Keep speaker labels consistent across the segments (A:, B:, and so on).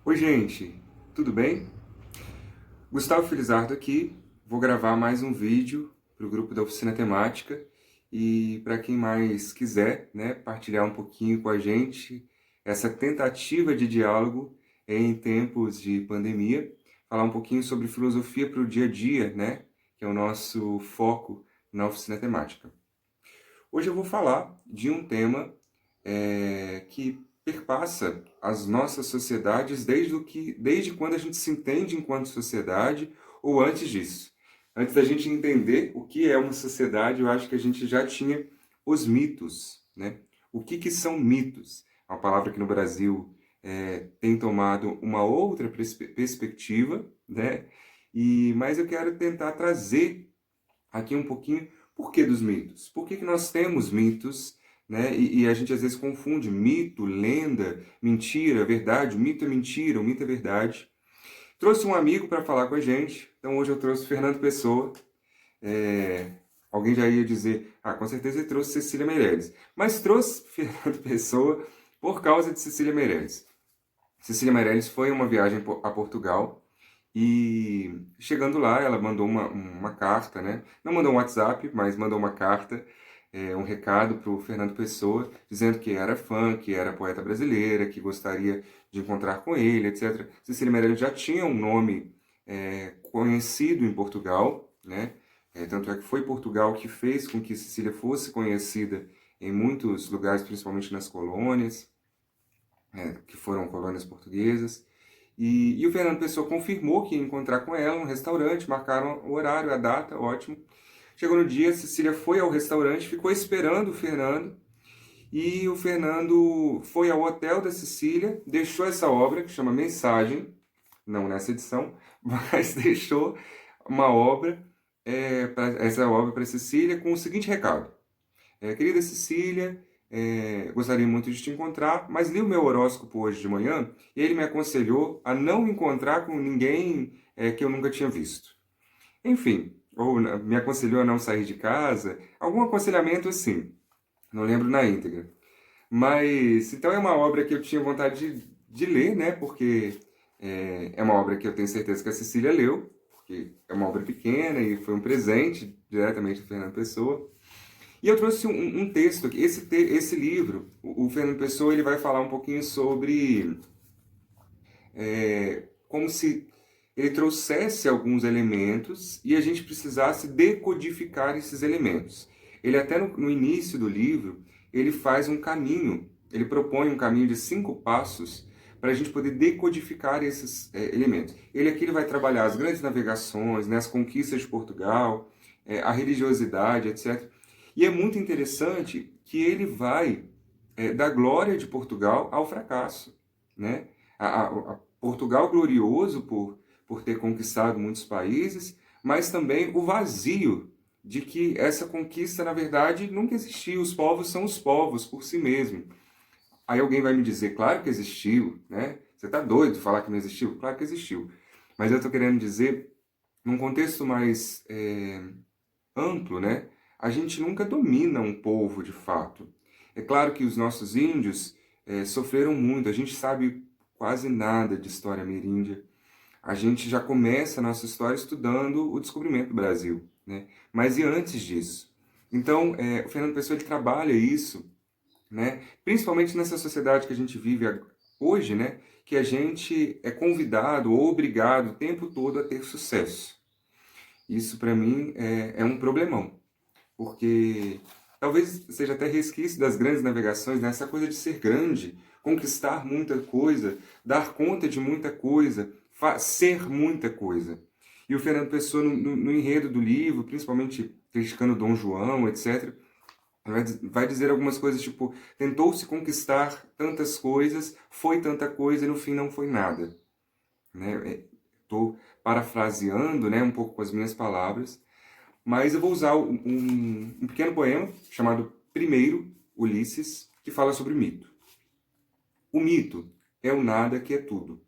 A: Oi, gente, tudo bem? Gustavo Felizardo aqui. Vou gravar mais um vídeo para o grupo da Oficina Temática e para quem mais quiser, né, partilhar um pouquinho com a gente essa tentativa de diálogo em tempos de pandemia, falar um pouquinho sobre filosofia para o dia a dia, né, que é o nosso foco na Oficina Temática. Hoje eu vou falar de um tema que perpassa as nossas sociedades desde quando a gente se entende enquanto sociedade ou antes disso. Antes da gente entender o que é uma sociedade, eu acho que a gente já tinha os mitos, né? O que são mitos? É uma palavra que no Brasil tem tomado uma outra perspectiva, né? Mas eu quero tentar trazer aqui um pouquinho por que dos mitos. Por que nós temos mitos, né? E a gente às vezes confunde mito, lenda, mentira, verdade. O mito é mentira, o mito é verdade. Trouxe um amigo para falar com a gente. Então hoje eu trouxe o Fernando Pessoa. É, Alguém já ia dizer, com certeza ele trouxe Cecília Meirelles. Mas trouxe Fernando Pessoa por causa de Cecília Meirelles. Cecília Meirelles foi em uma viagem a Portugal e chegando lá, ela mandou uma carta, né? Não mandou um WhatsApp, mas mandou uma carta, um recado para o Fernando Pessoa, dizendo que era fã, que era poeta brasileira, que gostaria de encontrar com ele, etc. Cecília Meirelles já tinha um nome conhecido em Portugal, né? Tanto é que foi Portugal que fez com que Cecília fosse conhecida em muitos lugares, principalmente nas colônias, que foram colônias portuguesas. E o Fernando Pessoa confirmou que ia encontrar com ela no restaurante, marcaram o horário, a data, ótimo. Chegou no dia, Cecília foi ao restaurante, ficou esperando o Fernando, e o Fernando foi ao hotel da Cecília, deixou essa obra, que chama Mensagem, não nessa edição, mas deixou uma obra, essa obra para Cecília, com o seguinte recado. Querida Cecília, gostaria muito de te encontrar, mas li o meu horóscopo hoje de manhã e ele me aconselhou a não me encontrar com ninguém que eu nunca tinha visto. Enfim, ou me aconselhou a não sair de casa, algum aconselhamento assim, não lembro na íntegra. Mas, então é uma obra que eu tinha vontade de ler, né? Porque é uma obra que eu tenho certeza que a Cecília leu, porque é uma obra pequena e foi um presente diretamente do Fernando Pessoa. E eu trouxe um texto aqui. Esse livro, o Fernando Pessoa, ele vai falar um pouquinho sobre como se ele trouxesse alguns elementos e a gente precisasse decodificar esses elementos. Ele até no início do livro, ele faz um caminho, ele propõe um caminho de 5 passos para a gente poder decodificar esses elementos. Ele vai trabalhar as grandes navegações, né, as conquistas de Portugal, a religiosidade, etc. E é muito interessante que ele vai da glória de Portugal ao fracasso, né? A Portugal glorioso por ter conquistado muitos países, mas também o vazio de que essa conquista, na verdade, nunca existiu. Os povos são os povos por si mesmos. Aí alguém vai me dizer, claro que existiu, né? Você está doido de falar que não existiu? Claro que existiu. Mas eu estou querendo dizer, num contexto mais amplo, né? A gente nunca domina um povo de fato. É claro que os nossos índios sofreram muito, a gente sabe quase nada de história ameríndia. A gente já começa a nossa história estudando o descobrimento do Brasil, né? Mas e antes disso? Então, o Fernando Pessoa ele trabalha isso, né? Principalmente nessa sociedade que a gente vive hoje, né? Que a gente é convidado ou obrigado o tempo todo a ter sucesso. Isso para mim é um problemão, porque talvez seja até resquício das grandes navegações, né? Essa coisa de ser grande, conquistar muita coisa, dar conta de muita coisa, ser muita coisa. E o Fernando Pessoa, no enredo do livro, principalmente criticando Dom João, etc., vai dizer algumas coisas tipo, tentou-se conquistar tantas coisas, foi tanta coisa e no fim não foi nada. Né? Estou parafraseando, né, um pouco com as minhas palavras, mas eu vou usar um pequeno poema chamado Primeiro, Ulisses, que fala sobre mito. O mito é o nada que é tudo.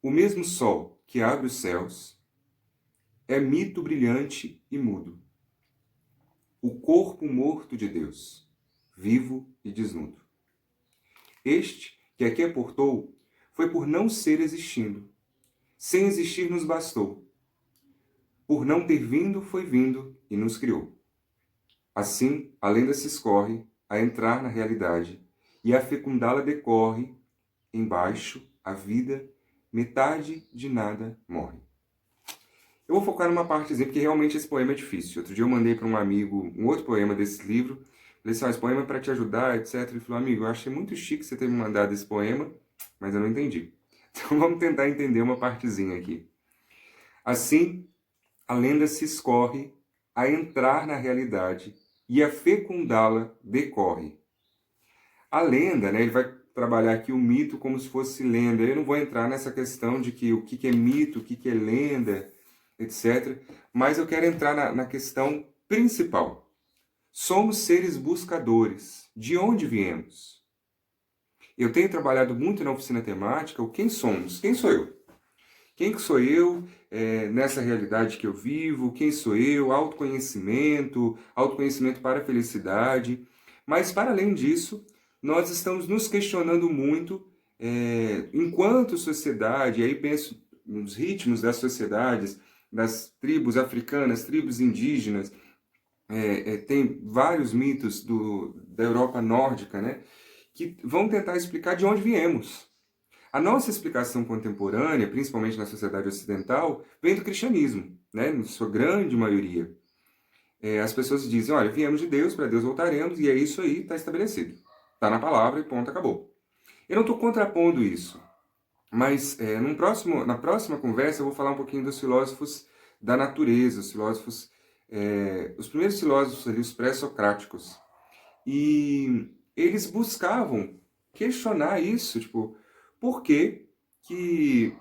A: O mesmo sol que abre os céus é mito brilhante e mudo. O corpo morto de Deus, vivo e desnudo. Este que aqui aportou foi por não ser existindo. Sem existir nos bastou. Por não ter vindo, foi vindo e nos criou. Assim, a lenda se escorre a entrar na realidade, e a fecundá-la decorre, embaixo, a vida, metade de nada morre. Eu vou focar numa partezinha, porque realmente esse poema é difícil. Outro dia eu mandei para um amigo um outro poema desse livro. Falei assim, esse poema é para te ajudar, etc. Ele falou, amigo, eu achei muito chique você ter me mandado esse poema, mas eu não entendi. Então vamos tentar entender uma partezinha aqui. Assim, a lenda se escorre a entrar na realidade e a fecundá-la decorre. A lenda, né, ele vai trabalhar aqui o mito como se fosse lenda. Eu não vou entrar nessa questão de que o que é mito, o que é lenda, etc. Mas eu quero entrar na questão principal. Somos seres buscadores. De onde viemos? Eu tenho trabalhado muito na oficina temática o quem somos. Quem sou eu? Quem que sou eu nessa realidade que eu vivo? Quem sou eu? Autoconhecimento, autoconhecimento para a felicidade. Mas, para além disso, nós estamos nos questionando muito enquanto sociedade, e aí penso nos ritmos das sociedades, das tribos africanas, tribos indígenas, tem vários mitos da Europa nórdica, né, que vão tentar explicar de onde viemos. A nossa explicação contemporânea, principalmente na sociedade ocidental, vem do cristianismo, né, na sua grande maioria. As pessoas dizem, olha, viemos de Deus, para Deus voltaremos, e é isso aí, está estabelecido. Está na palavra e ponto, acabou. Eu não estou contrapondo isso, mas na próxima conversa eu vou falar um pouquinho dos filósofos da natureza, os primeiros filósofos ali, os pré-socráticos. E eles buscavam questionar isso, tipo, por que que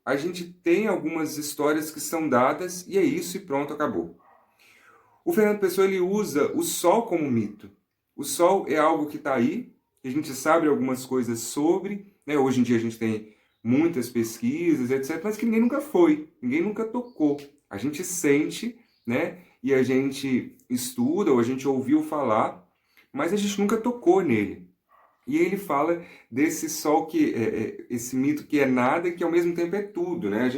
A: a gente tem algumas histórias que são dadas e é isso e pronto, acabou. O Fernando Pessoa ele usa o sol como mito. O sol é algo que está aí, que a gente sabe algumas coisas sobre, né? Hoje em dia a gente tem muitas pesquisas, etc., mas que ninguém nunca foi, ninguém nunca tocou. A gente sente, né? E a gente estuda ou a gente ouviu falar, mas a gente nunca tocou nele. E ele fala desse sol esse mito que é nada e que ao mesmo tempo é tudo, né?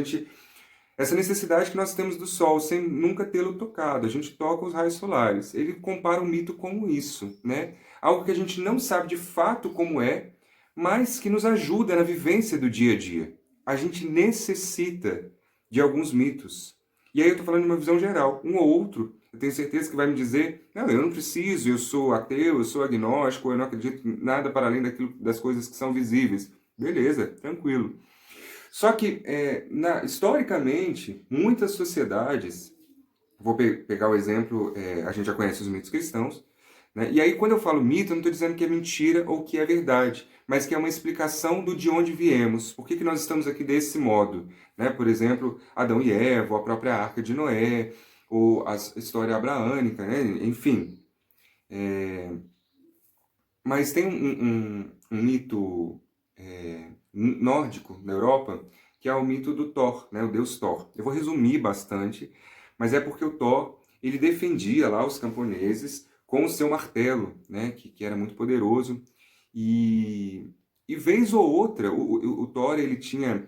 A: Essa necessidade que nós temos do sol sem nunca tê-lo tocado, a gente toca os raios solares. Ele compara o mito com isso, né? Algo que a gente não sabe de fato como é, mas que nos ajuda na vivência do dia a dia. A gente necessita de alguns mitos. E aí eu estou falando de uma visão geral. Um ou outro, eu tenho certeza que vai me dizer, não, eu não preciso, eu sou ateu, eu sou agnóstico, eu não acredito em nada para além das coisas que são visíveis. Beleza, tranquilo. Só que, historicamente, muitas sociedades, vou pegar o exemplo, a gente já conhece os mitos cristãos, né? E aí quando eu falo mito, eu não estou dizendo que é mentira ou que é verdade, mas que é uma explicação do de onde viemos, por que nós estamos aqui desse modo. Né? Por exemplo, Adão e Eva, a própria Arca de Noé, ou a história abraânica, né? Enfim. Mas tem um mito nórdico na Europa, que é o mito do Thor, né, o deus Thor. Eu vou resumir bastante, mas é porque o Thor ele defendia lá os camponeses com o seu martelo, né, que era muito poderoso, e vez ou outra, o Thor ele tinha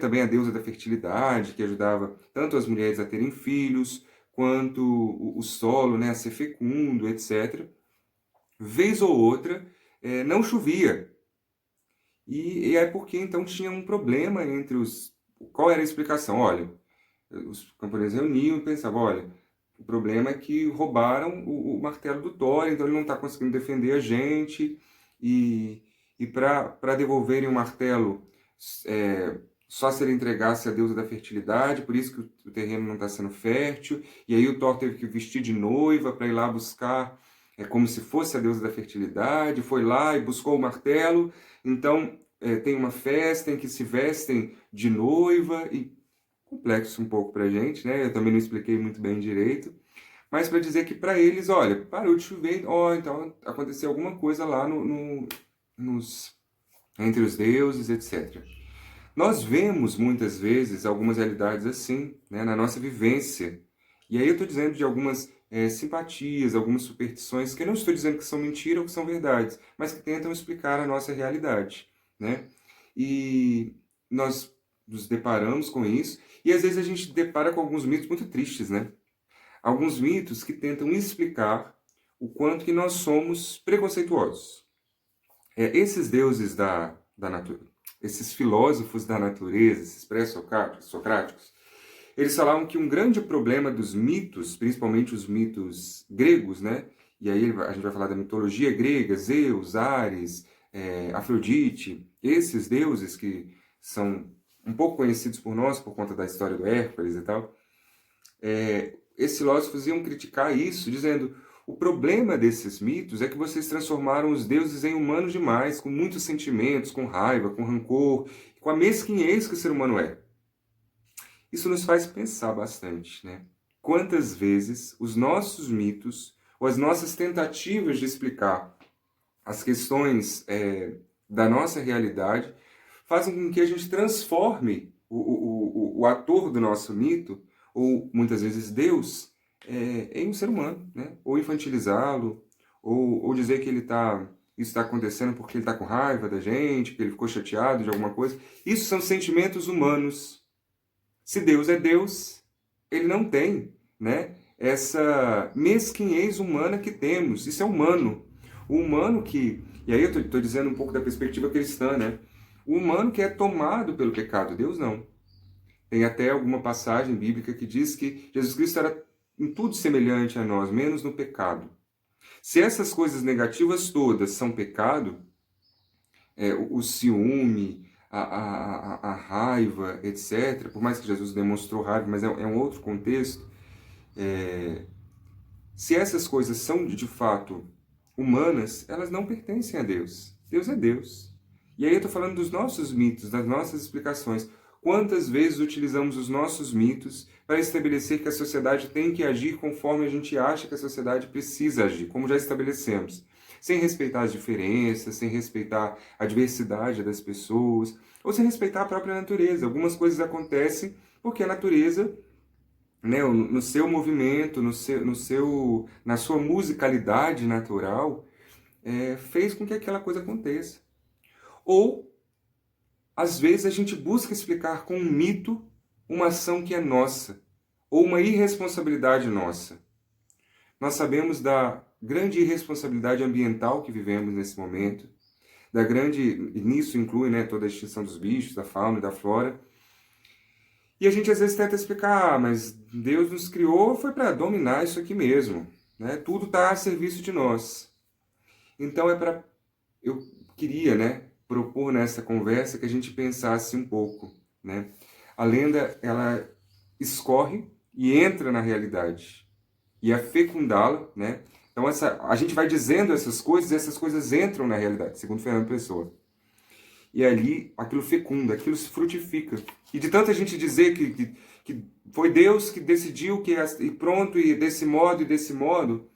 A: também a deusa da fertilidade, que ajudava tanto as mulheres a terem filhos, quanto o solo, né, a ser fecundo, etc. Vez ou outra, não chovia, e é porque então tinha um problema entre os. Qual era a explicação? Olha, os camponeses reuniam e pensavam: olha, o problema é que roubaram o martelo do Thor, então ele não está conseguindo defender a gente, e para devolverem o martelo, só se ele entregasse a deusa da fertilidade, por isso que o terreno não está sendo fértil, e aí o Thor teve que vestir de noiva para ir lá buscar, como se fosse a deusa da fertilidade, foi lá e buscou o martelo, então tem uma festa em que se vestem de noiva, e complexo um pouco para a gente, né? Eu também não expliquei muito bem direito, mas para dizer que para eles, olha, parou de chover, então aconteceu alguma coisa lá entre os deuses, etc. Nós vemos muitas vezes algumas realidades assim, né, na nossa vivência. E aí eu estou dizendo de algumas simpatias, algumas superstições, que eu não estou dizendo que são mentira ou que são verdades, mas que tentam explicar a nossa realidade, né? e nós nos deparamos com isso, e às vezes a gente depara com alguns mitos muito tristes, né? Alguns mitos que tentam explicar o quanto que nós somos preconceituosos. Esses deuses da natureza, esses filósofos da natureza, esses pré-socráticos, eles falavam que um grande problema dos mitos, principalmente os mitos gregos, né? E aí a gente vai falar da mitologia grega, Zeus, Ares, Afrodite, esses deuses que são um pouco conhecidos por nós por conta da história do Hércules e tal, esses filósofos iam criticar isso, dizendo: o problema desses mitos é que vocês transformaram os deuses em humanos demais, com muitos sentimentos, com raiva, com rancor, com a mesquinhez que o ser humano é. Isso nos faz pensar bastante, né? Quantas vezes os nossos mitos, ou as nossas tentativas de explicar as questões da nossa realidade, fazem com que a gente transforme o ator do nosso mito, ou muitas vezes Deus, em um ser humano, né? Ou infantilizá-lo, ou dizer que isso está acontecendo porque ele está com raiva da gente, que ele ficou chateado de alguma coisa. Isso são sentimentos humanos. Se Deus é Deus, ele não tem, né, essa mesquinhez humana que temos. Isso é humano. O humano que... E aí eu estou dizendo um pouco da perspectiva cristã, né? O humano que é tomado pelo pecado, Deus não. Tem até alguma passagem bíblica que diz que Jesus Cristo era em tudo semelhante a nós, menos no pecado. Se essas coisas negativas todas são pecado, o ciúme, a raiva, etc., por mais que Jesus demonstrou raiva, mas é um outro contexto, se essas coisas são de fato humanas, elas não pertencem a Deus. Deus é Deus. E aí eu estou falando dos nossos mitos, das nossas explicações. Quantas vezes utilizamos os nossos mitos para estabelecer que a sociedade tem que agir conforme a gente acha que a sociedade precisa agir, como já estabelecemos, sem respeitar as diferenças, sem respeitar a diversidade das pessoas, ou sem respeitar a própria natureza. Algumas coisas acontecem porque a natureza, né, no seu movimento, na sua musicalidade natural, fez com que aquela coisa aconteça. Ou, às vezes, a gente busca explicar com um mito uma ação que é nossa, ou uma irresponsabilidade nossa. Nós sabemos da grande irresponsabilidade ambiental que vivemos nesse momento, e nisso inclui, né, toda a extinção dos bichos, da fauna e da flora. E a gente às vezes tenta explicar, mas Deus nos criou foi para dominar isso aqui mesmo, né? Tudo está a serviço de nós. Então eu queria, né, propor nessa conversa que a gente pensasse um pouco, né? A lenda, ela escorre e entra na realidade. E a fecundá-la, né? Então a gente vai dizendo essas coisas e essas coisas entram na realidade, segundo Fernando Pessoa. E ali aquilo fecunda, aquilo se frutifica. E de tanta gente dizer que foi Deus que decidiu e pronto, e desse modo,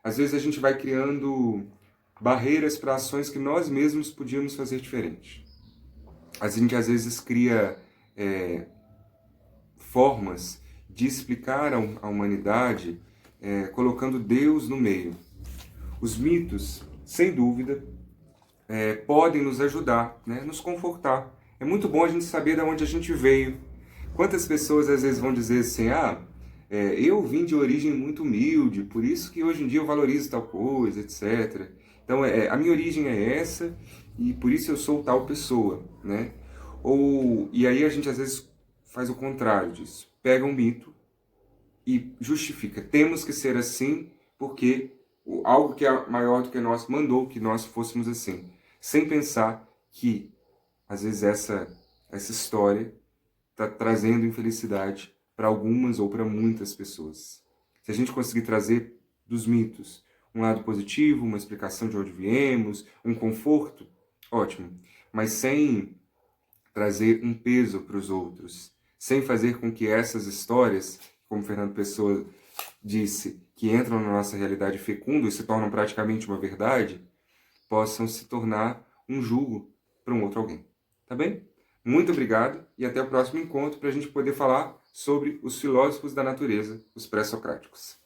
A: às vezes a gente vai criando barreiras para ações que nós mesmos podíamos fazer diferente. A gente às vezes cria formas de explicar a humanidade colocando Deus no meio. Os mitos, sem dúvida, podem nos ajudar, né? Nos confortar. É muito bom a gente saber de onde a gente veio. Quantas pessoas às vezes vão dizer assim, eu vim de origem muito humilde, por isso que hoje em dia eu valorizo tal coisa, etc. Então, a minha origem é essa e por isso eu sou tal pessoa, né? E aí a gente às vezes faz o contrário disso. Pega um mito e justifica. Temos que ser assim porque algo que é maior do que nós mandou que nós fôssemos assim. Sem pensar que, às vezes, essa história está trazendo infelicidade para algumas ou para muitas pessoas. Se a gente conseguir trazer dos mitos um lado positivo, uma explicação de onde viemos, um conforto, ótimo. Mas sem trazer um peso para os outros, sem fazer com que essas histórias, como Fernando Pessoa disse, que entram na nossa realidade fecunda e se tornam praticamente uma verdade, possam se tornar um jugo para um outro alguém. Tá bem? Muito obrigado e até o próximo encontro para a gente poder falar sobre os filósofos da natureza, os pré-socráticos.